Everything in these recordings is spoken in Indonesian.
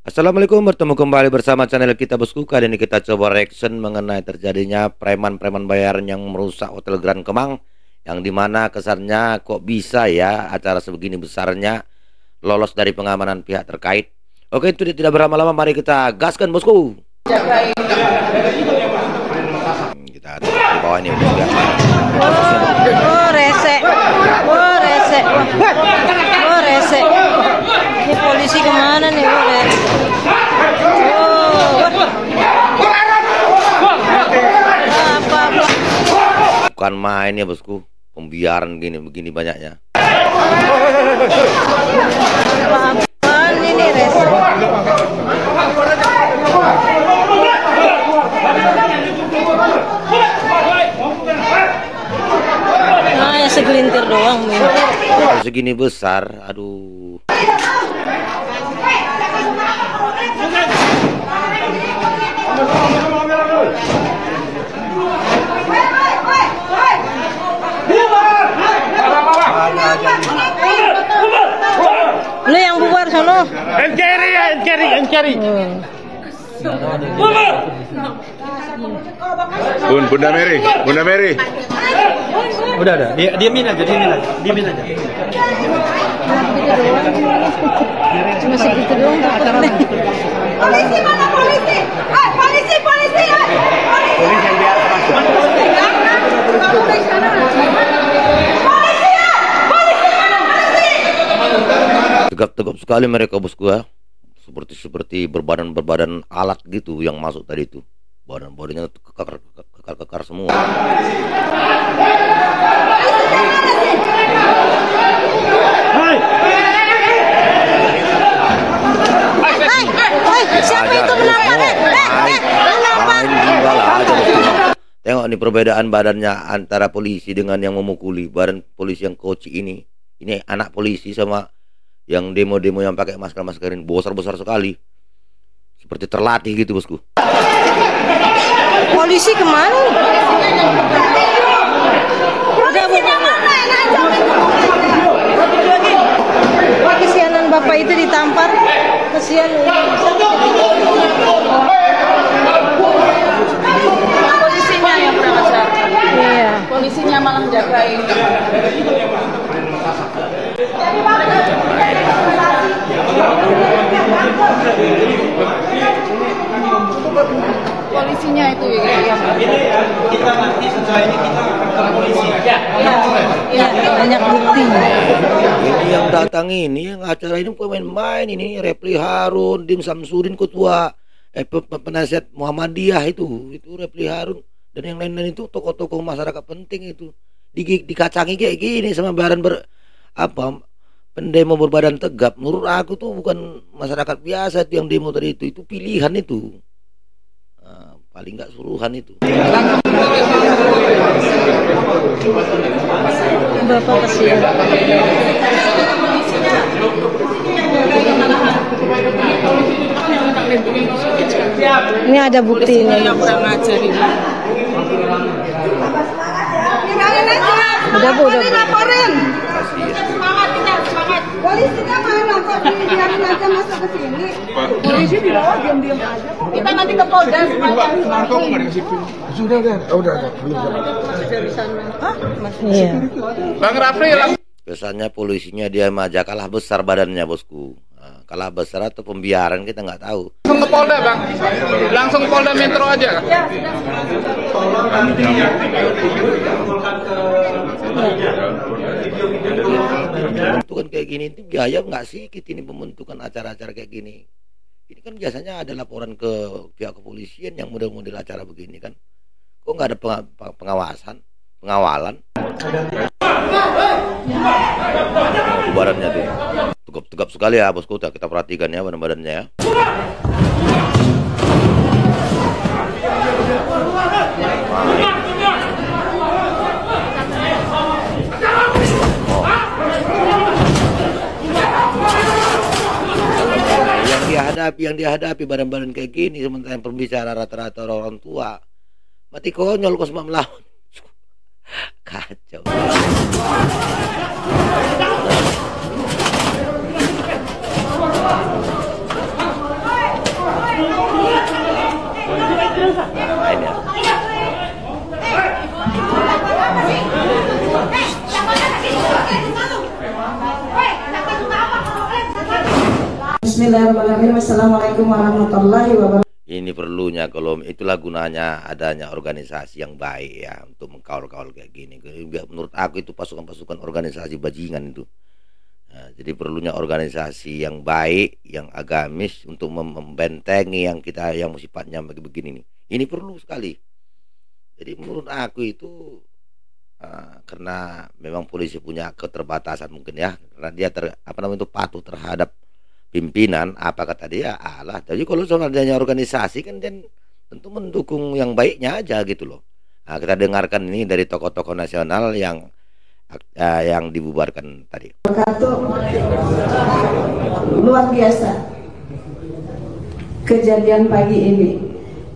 Assalamualaikum, bertemu kembali bersama channel kita bosku. Kali ini kita coba reaction mengenai terjadinya preman-preman bayaran yang merusak Hotel Grand Kemang, yang dimana kesannya kok bisa ya acara sebegini besarnya lolos dari pengamanan pihak terkait. Oke, itu tidak berlama-lama, mari kita gaskan bosku. Kita di bawah ini bosku ya. Rese. Ini polisi kemana nih, Bukan main ya bosku, pembiaran begini banyaknya. Apaan ini, rese? Nah, ya segelintir doang, Min. Segini besar, aduh. Lu yang bubar sono. Encari. Bunda Mary. Udah. Diamin aja. Cuma segitu doang. Polisi mana polisi? Polisi! Polisi yang biar Tegap-tegap sekali mereka bosku ya. Seperti berbadan alat gitu yang masuk tadi itu. Badannya kekar semua. Siapa itu Main gimbal aja bosku. Tengok nih perbedaan badannya antara polisi dengan yang memukuli. Badan polisi yang koci ini anak polisi sama yang demo-demo yang pakai masker-maskerin besar sekali. Seperti terlatih gitu bosku. polisi kemana? Polisinya mana? Kesianan bapak itu ditampar. Kesian. Polisinya yang kurang ajar. Iya. Polisinya malah jagain. Polisinya itu yang kita nanti setelah ini kita ke polisi. Ya, banyak bukti. Ini yang datang ini yang acara ini bukan main-main, ini Repli Harun, Dim Samsudin ketua penasihat Muhammadiyah itu Repli Harun dan yang lain-lain itu tokoh-tokoh masyarakat penting itu dikacangi kayak gini sama pendemo berbadan tegap. Menurut aku tuh bukan masyarakat biasa itu yang demo tadi itu pilihan itu. Nah, paling nggak suruhan itu. Bapak kesian. Ini ada bukti ini. yang kurang ajar ini. Udah Bu. Laporin. Kasihan. Semangat. Polisinya mana? Kok dibiarin aja masuk ke sini? Polisi di bawah diam-diam aja. Kita nanti ke Polda semuanya. Sudah. Iya. Bang Rafli Kesannya polisinya dia aja kalah besar badannya bosku. Nah, kalah besar atau pembiaran kita nggak tahu. langsung ke Polda, Bang. Langsung Polda Metro aja. Pembentukan kayak gini itu biaya nggak sih ini pembentukan acara-acara kayak gini. Ini kan biasanya ada laporan ke pihak kepolisian yang model-model acara begini kan. Kok nggak ada pengawalan? Badannya tuh tegap sekali ya bosku, kita perhatikan ya badannya ya. Yang dihadapi badan-badan kayak gini, sementara yang pembicara rata-rata orang tua. Mati konyol kok sama melawan. Kacau. Bismillahirrahmanirrahim. Assalamualaikum warahmatullahi wabarakatuh. Ini perlunya, kalau itulah gunanya adanya organisasi yang baik ya, untuk mengkawal-kawal kayak gini. Menurut aku itu pasukan-pasukan organisasi bajingan itu. Nah, jadi perlunya organisasi yang baik, yang agamis untuk membentengi yang kita yang sifatnya begini nih. Ini perlu sekali. Jadi menurut aku itu karena memang polisi punya keterbatasan mungkin ya, karena dia patuh terhadap pimpinan, apa kata dia, alah. Jadi kalau soal adanya organisasi kan dan tentu mendukung yang baiknya aja gitu loh. Nah, kita dengarkan ini dari tokoh-tokoh nasional yang dibubarkan tadi. Luar biasa kejadian pagi ini.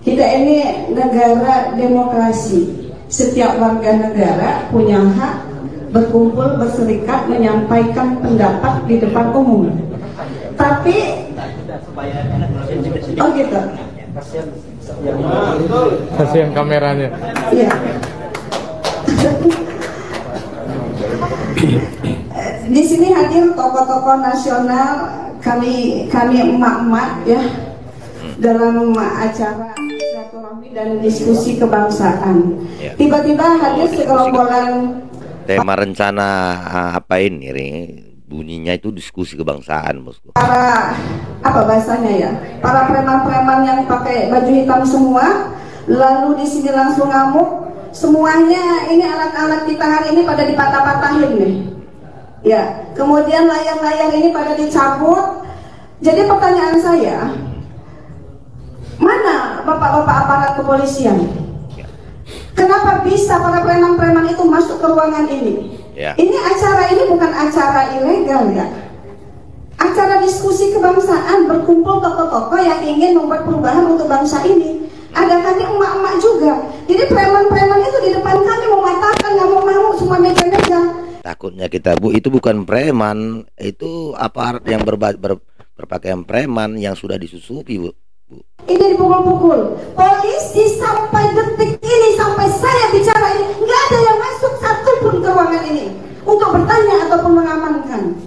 Kita ini negara demokrasi. Setiap warga negara punya hak berkumpul, berserikat, menyampaikan pendapat di depan umum. Tapi, oh gitu. Kasihan kameranya. Iya. Di sini hadir tokoh-tokoh nasional, kami emak-emak ya, dalam acara silaturahmi dan diskusi kebangsaan. Tiba-tiba hadir segerombolan. Tema rencana apa ini? Bunyinya itu diskusi kebangsaan, bosku. Para apa bahasanya ya? Para preman-preman yang pakai baju hitam semua, lalu di sini langsung ngamuk. Semuanya ini alat-alat kita hari ini pada dipatah-patahin nih. Ya, kemudian layar-layar ini pada dicabut. Jadi pertanyaan saya, mana bapak-bapak aparat kepolisian? Kenapa bisa para preman-preman itu masuk ke ruangan ini? Ya. Ini acara ini bukan acara ilegal ya. Acara diskusi kebangsaan, berkumpul tokoh-tokoh yang ingin membuat perubahan untuk bangsa ini. Ada kami emak-emak juga. Jadi preman-preman itu di depan kami mematahkan ngamuk-ngamuk semua meja-meja. Takutnya kita, Bu, itu bukan preman, itu aparat yang berpakaian preman yang sudah disusupi, Bu. Ini dipukul-pukul. Polisi sampai detik ini, sampai saya bicara ini, nggak ada yang masuk satupun ke ruangan ini untuk bertanya ataupun mengamankan.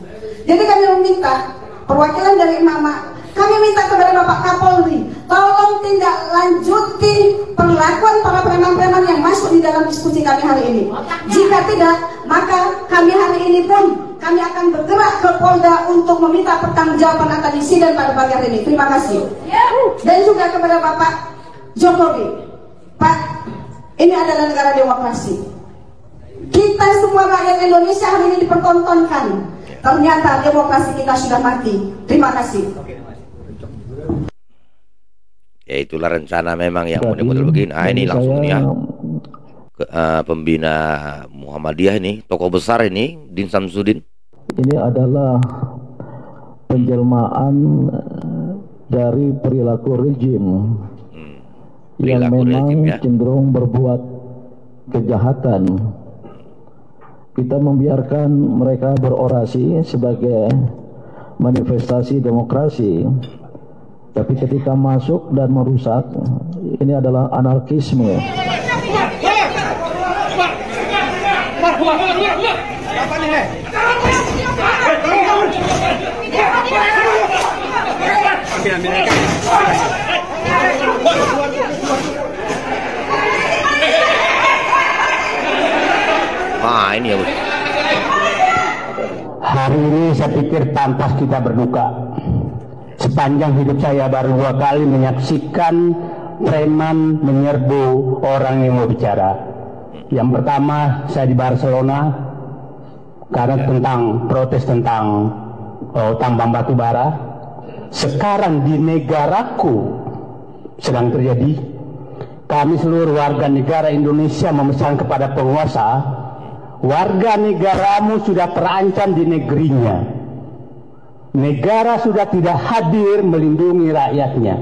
Jadi kami meminta perwakilan dari mama, kami minta kepada Bapak Kapolri, tolong tindak lanjuti perlakuan para preman-preman yang masuk di dalam diskusi kami hari ini. Jika tidak, maka kami hari ini pun kami akan bergerak ke Polda untuk meminta pertanggungjawaban atas insiden pada pagi hari ini. Terima kasih. Dan juga kepada Bapak Jokowi, Pak, ini adalah negara demokrasi. Kita semua rakyat Indonesia hari ini dipertontonkan. Ternyata demokrasi kita sudah mati. Terima kasih. Ya itulah rencana memang yang model-model begini. Ah, ini langsung nih ya. Pembina Muhammadiyah ini, tokoh besar ini, Din Samsudin. Ini adalah penjelmaan dari perilaku rejim yang memang rejim, ya, cenderung berbuat kejahatan. Kita membiarkan mereka berorasi sebagai manifestasi demokrasi, tapi ketika masuk dan merusak, ini adalah anarkisme. Nah ini ya, Bos. Hari ini saya pikir pantas kita berduka. Sepanjang hidup saya baru 2 kali menyaksikan preman menyerbu orang yang mau bicara. Yang pertama saya di Barcelona karena tentang protes tentang tambang batu bara. Sekarang di negaraku sedang terjadi. Kami seluruh warga negara Indonesia memesan kepada penguasa, warga negaramu sudah terancam di negerinya. Negara sudah tidak hadir melindungi rakyatnya.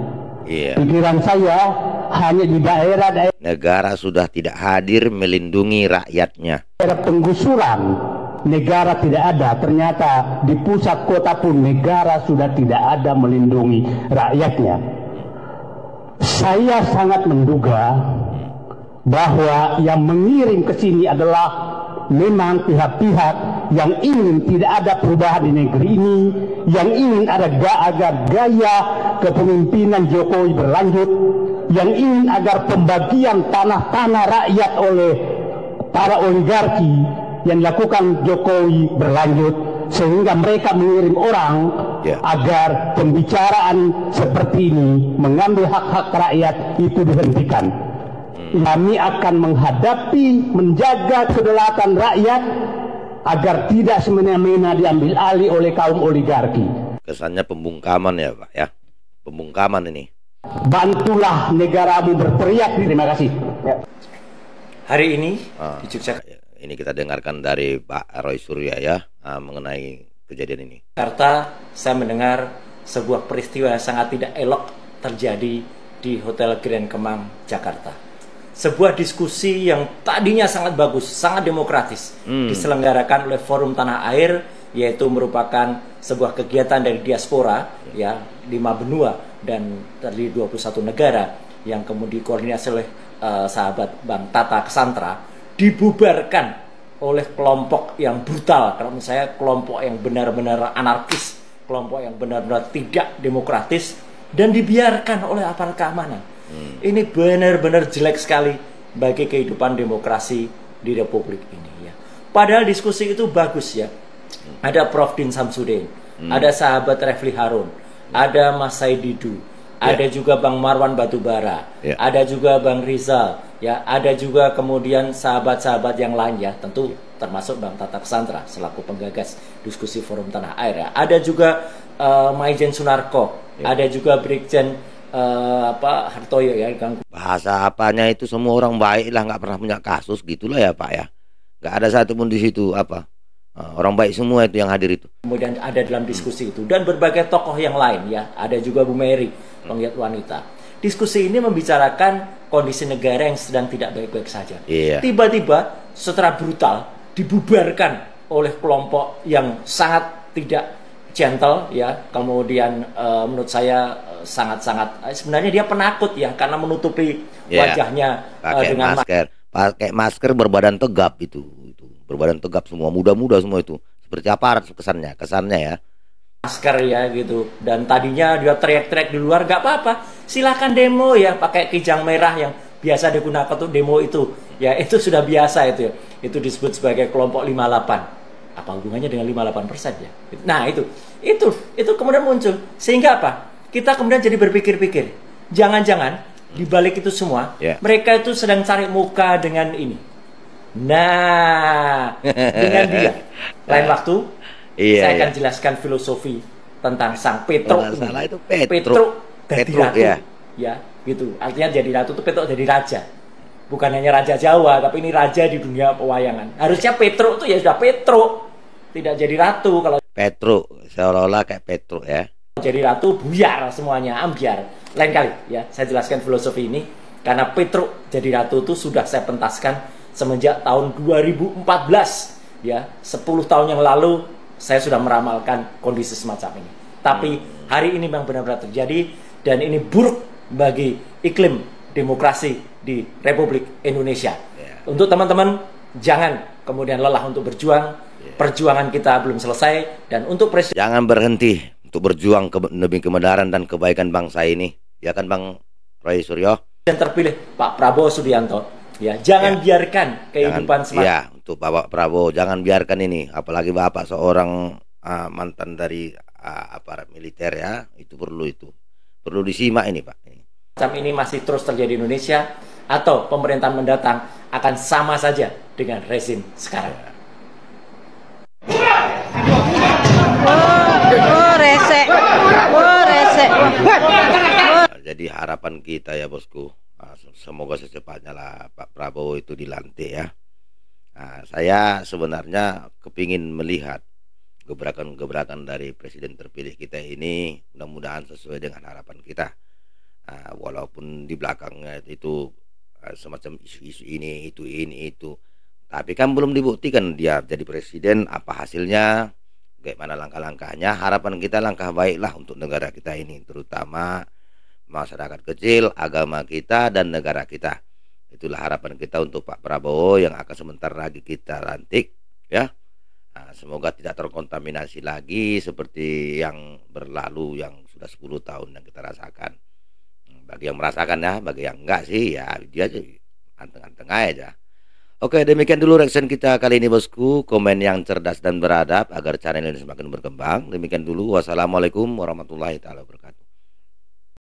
Pikiran saya hanya di daerah-daerah. Negara sudah tidak hadir melindungi rakyatnya. Daerah penggusuran, negara tidak ada. Ternyata di pusat kota pun negara sudah tidak ada melindungi rakyatnya. Saya sangat menduga bahwa yang mengirim ke sini adalah memang pihak-pihak yang ingin tidak ada perubahan di negeri ini, yang ingin ada agar gaya kepemimpinan Jokowi berlanjut, yang ingin agar pembagian tanah-tanah rakyat oleh para oligarki yang dilakukan Jokowi berlanjut, sehingga mereka mengirim orang agar pembicaraan seperti ini mengambil hak-hak rakyat itu dihentikan. Kami akan menghadapi, menjaga kedaulatan rakyat agar tidak semena-mena diambil alih oleh kaum oligarki. Kesannya pembungkaman ya Pak ya, pembungkaman ini. Bantulah negaramu berteriak. Terima kasih. Ya. Hari ini di Yogyakarta, ini kita dengarkan dari Pak Roy Suryo ya, mengenai kejadian ini. Jakarta, saya mendengar sebuah peristiwa yang sangat tidak elok terjadi di Hotel Grand Kemang, Jakarta. Sebuah diskusi yang tadinya sangat bagus, sangat demokratis, diselenggarakan oleh Forum Tanah Air, yaitu merupakan sebuah kegiatan dari diaspora, ya, 5 benua dan dari 21 negara, yang kemudian dikoordinasi oleh sahabat Bang Tata Cassandra, dibubarkan oleh kelompok yang brutal. Kalau menurut saya kelompok yang benar-benar anarkis, kelompok yang benar-benar tidak demokratis, dan dibiarkan oleh aparat keamanan. Ini benar-benar jelek sekali bagi kehidupan demokrasi di Republik ini ya. Padahal diskusi itu bagus ya. Ada Prof. Din Samsudin, ada sahabat Refli Harun, ada Mas Said Didu, ada juga Bang Marwan Batubara, ada juga Bang Rizal, ya, ada juga kemudian sahabat-sahabat yang lain ya, tentu termasuk Bang Tata Cassandra selaku penggagas diskusi Forum Tanah Air ya. Ada juga Maijen Sunarko, ada juga Brigjen Hartoyo ya. Bahasa apanya itu semua orang baik lah, nggak pernah punya kasus gitulah ya Pak ya. Nggak ada satupun di situ orang baik semua itu yang hadir itu. Kemudian ada dalam diskusi itu dan berbagai tokoh yang lain ya. Ada juga Bu Mary, penggiat wanita. Diskusi ini membicarakan kondisi negara yang sedang tidak baik-baik saja. Tiba-tiba secara brutal dibubarkan oleh kelompok yang sangat tidak gentle ya. Kemudian menurut saya sangat-sangat sebenarnya dia penakut ya, karena menutupi wajahnya dengan pakai masker, berbadan tegap itu berbadan tegap semua, muda-muda semua itu, seperti aparat kesannya ya, masker ya gitu. Dan tadinya dia teriak-teriak di luar, nggak apa-apa, silakan demo ya, pakai kijang merah yang biasa digunakan untuk demo itu ya, itu sudah biasa itu ya. Itu disebut sebagai kelompok 58. Apa hubungannya dengan 58% ya? Nah itu kemudian muncul, sehingga apa? Kita kemudian jadi berpikir-pikir, jangan-jangan di balik itu semua mereka itu sedang cari muka dengan ini. Nah, dengan dia. Lain waktu saya akan jelaskan filosofi tentang sang Petruk. Petruk jadi ratu ya, gitu. Artinya jadi ratu itu Petruk jadi raja. Bukan hanya raja Jawa, tapi ini raja di dunia pewayangan. Harusnya Petruk itu ya sudah Petruk, tidak jadi ratu. Kalau Petruk seolah-olah kayak Petruk ya. Jadi ratu buyar semuanya, ambiar. Lain kali ya, saya jelaskan filosofi ini, karena Petruk jadi ratu itu sudah saya pentaskan semenjak tahun 2014 ya. 10 tahun yang lalu saya sudah meramalkan kondisi semacam ini. Tapi hari ini memang benar-benar terjadi, dan ini buruk bagi iklim demokrasi di Republik Indonesia. Untuk teman-teman, jangan kemudian lelah untuk berjuang. Perjuangan kita belum selesai, dan untuk presiden jangan berhenti untuk berjuang demi kebenaran dan kebaikan bangsa ini. Ya kan Bang Roy Suryo? Yang terpilih Pak Prabowo Subianto. Ya, jangan biarkan kehidupan semacam untuk Bapak Prabowo, jangan biarkan ini, apalagi Bapak seorang mantan dari aparat militer ya, itu perlu disimak ini Pak. Macam ini masih terus terjadi di Indonesia, atau pemerintahan mendatang akan sama saja dengan rezim sekarang. Jadi harapan kita ya bosku, semoga secepatnya lah Pak Prabowo itu dilantik ya. Saya sebenarnya kepingin melihat gebrakan-gebrakan dari presiden terpilih kita ini, mudah-mudahan sesuai dengan harapan kita. Walaupun di belakangnya itu semacam isu-isu ini itu, tapi kan belum dibuktikan dia jadi presiden, apa hasilnya, bagaimana langkah-langkahnya. Harapan kita langkah baiklah untuk negara kita ini, terutama masyarakat kecil, agama kita, dan negara kita. Itulah harapan kita untuk Pak Prabowo yang akan sebentar lagi kita lantik ya. Nah, semoga tidak terkontaminasi lagi seperti yang berlalu yang sudah 10 tahun yang kita rasakan. Bagi yang merasakan ya, bagi yang enggak sih ya dia aja anteng-anteng aja. Oke, demikian dulu reaction kita kali ini bosku. Komen yang cerdas dan beradab agar channel ini semakin berkembang. Demikian dulu. Wassalamualaikum warahmatullahi wabarakatuh.